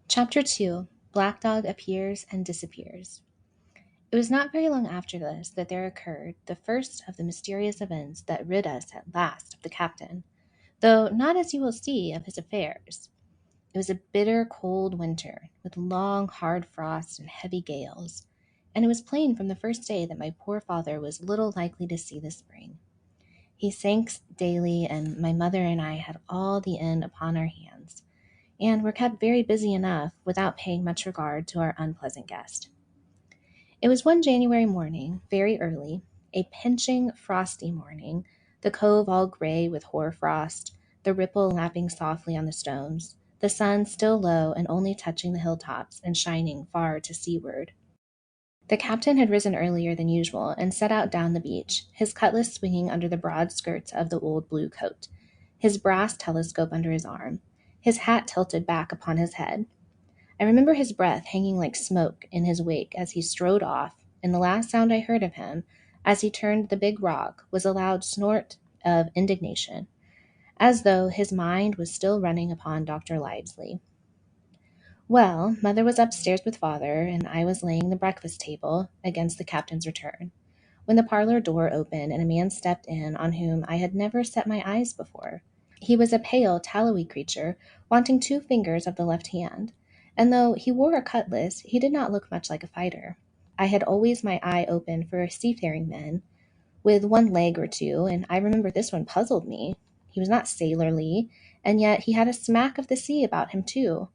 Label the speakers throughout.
Speaker 1: Chapter 2. Black Dog Appears and Disappears. It was not very long after this that there occurred the first of the mysterious events that rid us at last of the captain, though not, as you will see, of his affairs. It was a bitter cold winter, with long hard frosts and heavy gales, and it was plain from the first day that my poor father was little likely to see the spring. He sank daily, and my mother and I had all the inn upon our hands, and were kept very busy enough without paying much regard to our unpleasant guest. It was one January morning, very early, a pinching, frosty morning, the cove all gray with hoar frost, the ripple lapping softly on the stones, the sun still low and only touching the hilltops and shining far to seaward. The captain had risen earlier than usual and set out down the beach, his cutlass swinging under the broad skirts of the old blue coat, his brass telescope under his arm, his hat tilted back upon his head. I remember his breath hanging like smoke in his wake as he strode off, and the last sound I heard of him, as he turned the big rock, was a loud snort of indignation, as though his mind was still running upon Dr. Livesley. Well, mother was upstairs with father, and I was laying the breakfast table against the captain's return, when the parlor door opened and a man stepped in on whom I had never set my eyes before. He was a pale, tallowy creature, wanting 2 fingers of the left hand, and though he wore a cutlass, he did not look much like a fighter. I had always my eye open for seafaring men, with one leg or two, and I remember this one puzzled me. He was not sailorly, and yet he had a smack of the sea about him too.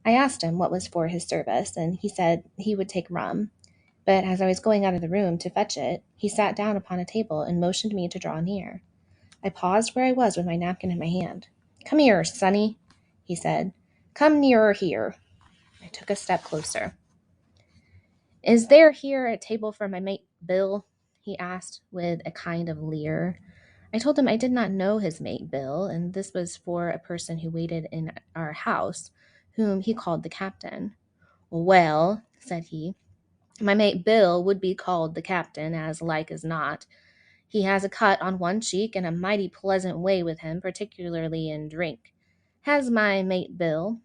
Speaker 1: I asked him what was for his service, and he said he would take rum. But as I was going out of the room to fetch it, he sat down upon a table and motioned me to draw near. I paused where I was with my napkin in my hand. "Come here, sonny," he said. "Come nearer here." I took a step closer. "Is there here a table for my mate Bill?" he asked with a kind of leer. I told him I did not know his mate Bill, and this was for a person who waited in our house, whom he called the captain. "Well," said he, "my mate Bill would be called the captain, as like as not. He has a cut on one cheek and a mighty pleasant way with him, particularly in drink. Has my mate Bill.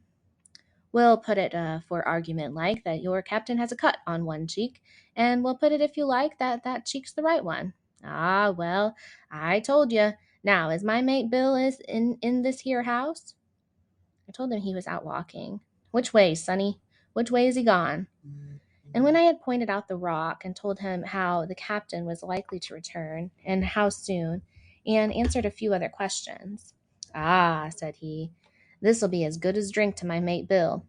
Speaker 1: We'll put it for argument like that your captain has a cut on one cheek, and we'll put it if you like that that cheek's the right one. Ah, well, I told you. Now, is my mate Bill is in this here house?" I told him he was out walking. "Which way, sonny? Which way is he gone?" And when I had pointed out the rock and told him how the captain was likely to return, and how soon, and answered a few other questions. "Ah," said he, "this'll be as good as drink to my mate Bill."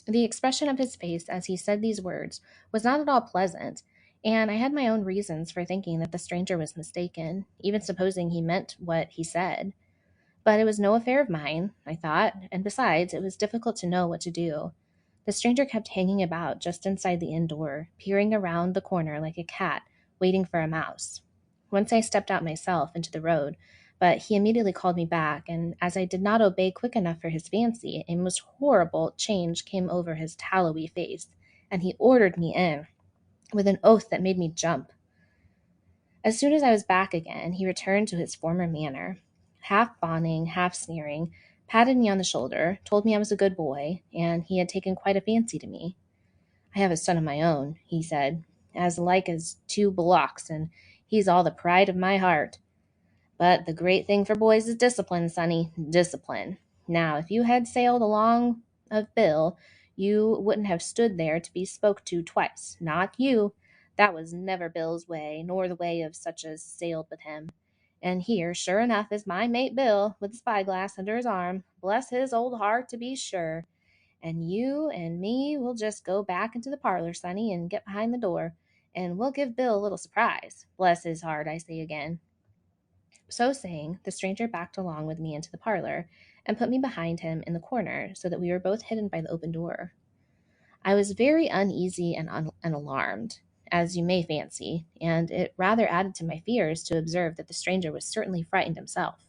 Speaker 1: The expression of his face as he said these words was not at all pleasant, and I had my own reasons for thinking that the stranger was mistaken, even supposing he meant what he said. But it was no affair of mine, I thought, and besides, it was difficult to know what to do. The stranger kept hanging about just inside the inn door, peering around the corner like a cat, waiting for a mouse. Once I stepped out myself into the road, but he immediately called me back, and as I did not obey quick enough for his fancy, a most horrible change came over his tallowy face, and he ordered me in, with an oath that made me jump. As soon as I was back again, he returned to his former manner, half fawning, half sneering, patted me on the shoulder, told me I was a good boy, and he had taken quite a fancy to me. "I have a son of my own," he said, "as like as 2 blocks, and he's all the pride of my heart. But the great thing for boys is discipline, sonny, discipline. Now, if you had sailed along of Bill, you wouldn't have stood there to be spoke to twice. Not you. That was never Bill's way, nor the way of such as sailed with him. And here, sure enough, is my mate Bill, with a spyglass under his arm. Bless his old heart, to be sure. And you and me will just go back into the parlor, sonny, and get behind the door, and we'll give Bill a little surprise. Bless his heart, I say again." So saying, the stranger backed along with me into the parlor, and put me behind him in the corner, so that we were both hidden by the open door. I was very uneasy and alarmed, as you may fancy, and it rather added to my fears to observe that the stranger was certainly frightened himself.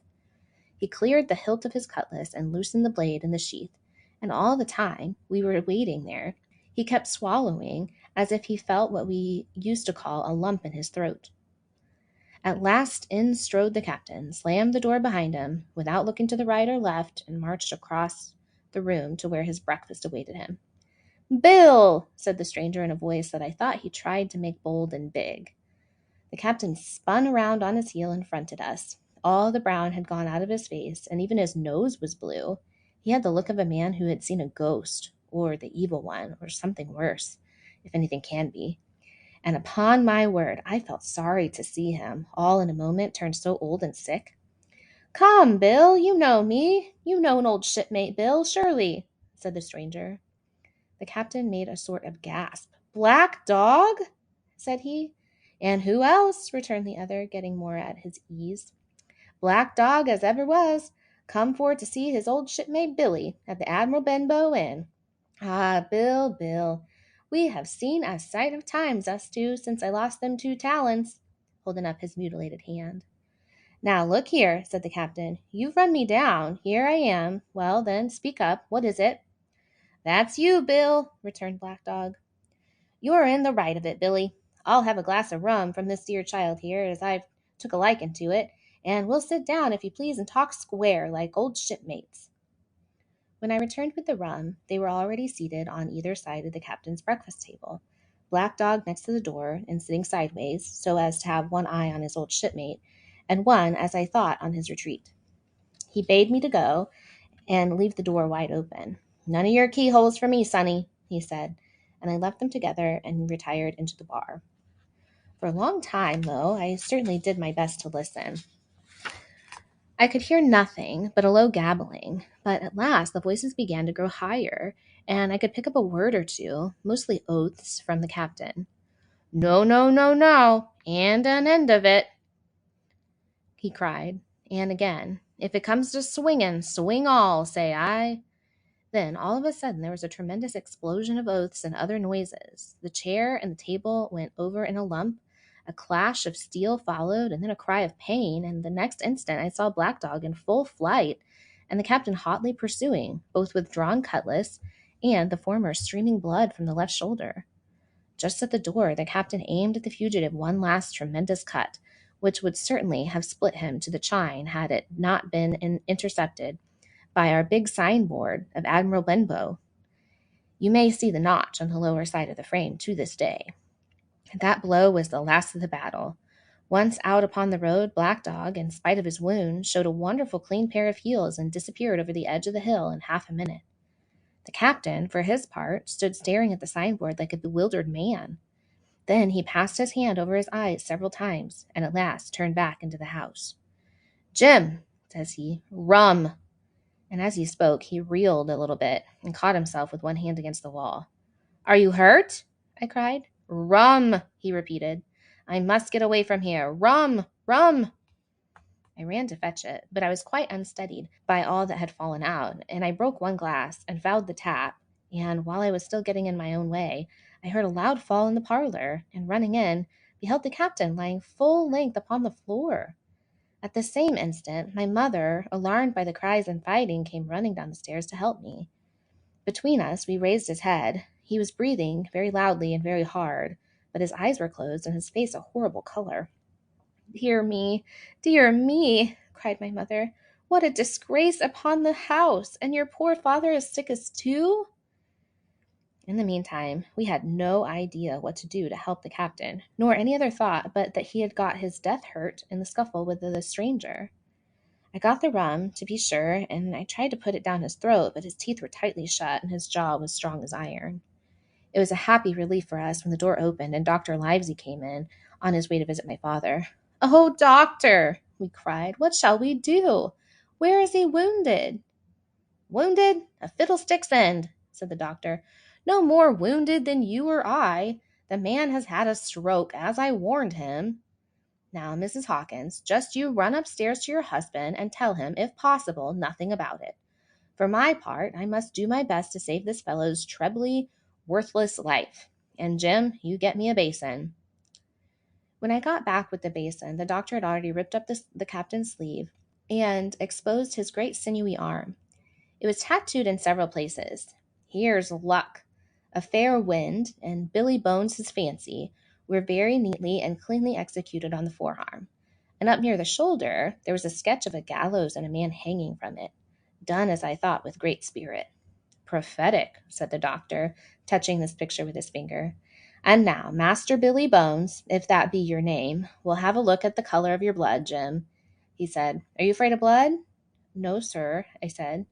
Speaker 1: He cleared the hilt of his cutlass and loosened the blade in the sheath, and all the time we were waiting there, he kept swallowing as if he felt what we used to call a lump in his throat. At last in strode the captain, slammed the door behind him, without looking to the right or left, and marched across the room to where his breakfast awaited him. "Bill!" said the stranger in a voice that I thought he tried to make bold and big. The captain spun around on his heel and fronted us. All the brown had gone out of his face, and even his nose was blue. He had the look of a man who had seen a ghost, or the evil one, or something worse, if anything can be. And upon my word, I felt sorry to see him, all in a moment turned so old and sick. "Come, Bill, you know me. You know an old shipmate, Bill, surely," said the stranger. The captain made a sort of gasp. "Black Dog?" said he. "And who else?" returned the other, getting more at his ease. "Black Dog as ever was, come for to see his old shipmate Billy at the Admiral Benbow Inn. Ah, Bill, Bill, we have seen a sight of times, us two, since I lost them 2 talents," holding up his mutilated hand. "Now look here," said the captain, "you've run me down. Here I am. Well, then, speak up. What is it?" "That's you, Bill," returned Black Dog. "You're in the right of it, Billy. I'll have a glass of rum from this dear child here, as I've took a liking to it, and we'll sit down, if you please, and talk square, like old shipmates." When I returned with the rum, they were already seated on either side of the captain's breakfast table. Black Dog next to the door, and sitting sideways, so as to have one eye on his old shipmate, and one, as I thought, on his retreat. He bade me to go, and leave the door wide open. "None of your keyholes for me, sonny," he said, and I left them together and retired into the bar. For a long time, though, I certainly did my best to listen. I could hear nothing but a low gabbling, but at last the voices began to grow higher, and I could pick up a word or two, mostly oaths, from the captain. "No, no, no, no, and an end of it," he cried, and again, "If it comes to swinging, swing all, say I." Then, all of a sudden, there was a tremendous explosion of oaths and other noises. The chair and the table went over in a lump. A clash of steel followed, and then a cry of pain, and the next instant I saw Black Dog in full flight, and the captain hotly pursuing, both with drawn cutlass and the former streaming blood from the left shoulder. Just at the door, the captain aimed at the fugitive one last tremendous cut, which would certainly have split him to the chine had it not been intercepted by our big signboard of Admiral Benbow. You may see the notch on the lower side of the frame to this day. That blow was the last of the battle. Once out upon the road, Black Dog, in spite of his wound, showed a wonderful clean pair of heels and disappeared over the edge of the hill in half a minute. The captain, for his part, stood staring at the signboard like a bewildered man. Then he passed his hand over his eyes several times, and at last turned back into the house. "Jim," says he, "rum." And as he spoke, he reeled a little bit and caught himself with one hand against the wall. "Are you hurt?" I cried. "Rum," he repeated. "I must get away from here. Rum, rum." I ran to fetch it, but I was quite unsteadied by all that had fallen out, and I broke one glass and fouled the tap, and while I was still getting in my own way, I heard a loud fall in the parlor, and running in, beheld the captain lying full length upon the floor. At the same instant, my mother, alarmed by the cries and fighting, came running down the stairs to help me. Between us, we raised his head. He was breathing very loudly and very hard, but his eyes were closed and his face a horrible color. Dear me," cried my mother. "What a disgrace upon the house! And your poor father is sick as two?" In the meantime, we had no idea what to do to help the captain, nor any other thought but that he had got his death hurt in the scuffle with the stranger. I got the rum, to be sure, and I tried to put it down his throat, but his teeth were tightly shut, and his jaw was strong as iron. It was a happy relief for us when the door opened and Dr. Livesey came in, on his way to visit my father. "Oh, doctor," we cried, "what shall we do? Where is he wounded?" "Wounded? A fiddlestick's end," said the doctor. "No more wounded than you or I. The man has had a stroke, as I warned him. Now, Mrs. Hawkins, just you run upstairs to your husband and tell him, if possible, nothing about it. For my part, I must do my best to save this fellow's trebly worthless life. And Jim, you get me a basin." When I got back with the basin, the doctor had already ripped up the captain's sleeve and exposed his great sinewy arm. It was tattooed in several places. "Here's luck. A fair wind," and "Billy Bones his fancy" were very neatly and cleanly executed on the forearm. And up near the shoulder, there was a sketch of a gallows and a man hanging from it, done, as I thought, with great spirit. Prophetic, said the doctor, touching this picture with his finger. And now, Master Billy Bones, if that be your name, will have a look at the color of your blood, Jim, he said. Are you afraid of blood? No, sir, I said.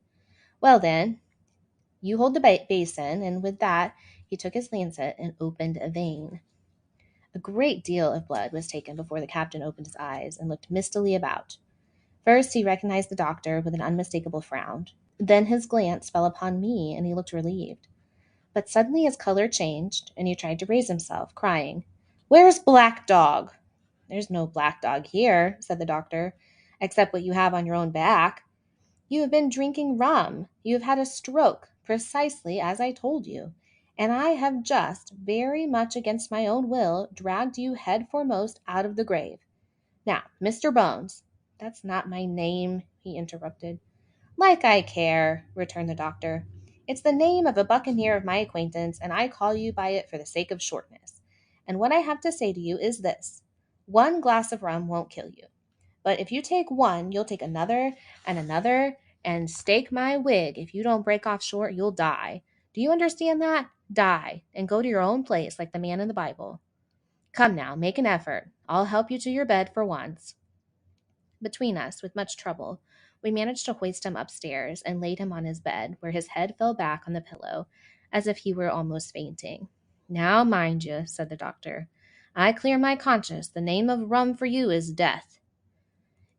Speaker 1: Well, then, you hold the basin, and with that, he took his lancet and opened a vein. A great deal of blood was taken before the captain opened his eyes and looked mistily about. First, he recognized the doctor with an unmistakable frown. Then his glance fell upon me, and he looked relieved. But suddenly his color changed, and he tried to raise himself, crying, Where's Black Dog? There's no black dog here, said the doctor, except what you have on your own back. You have been drinking rum. You have had a stroke, precisely as I told you. And I have just, very much against my own will, dragged you head foremost out of the grave. Now, Mr. Bones— That's not my name, he interrupted. Like I care, returned the doctor. It's the name of a buccaneer of my acquaintance, and I call you by it for the sake of shortness. And what I have to say to you is this. One glass of rum won't kill you. But if you take one, you'll take another, and stake my wig, if you don't break off short, you'll die. Do you understand that? Die, and go to your own place like the man in the Bible. Come now, make an effort. I'll help you to your bed for once. Between us, with much trouble, we managed to hoist him upstairs and laid him on his bed, where his head fell back on the pillow, as if he were almost fainting. Now, mind you, said the doctor, I clear my conscience. The name of rum for you is death.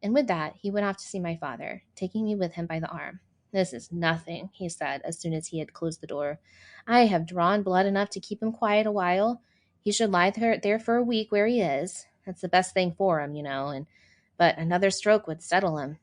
Speaker 1: And with that, he went off to see my father, taking me with him by the arm. This is nothing, he said, as soon as he had closed the door. I have drawn blood enough to keep him quiet a while. He should lie there for a week where he is. That's the best thing for him, but another stroke would settle him.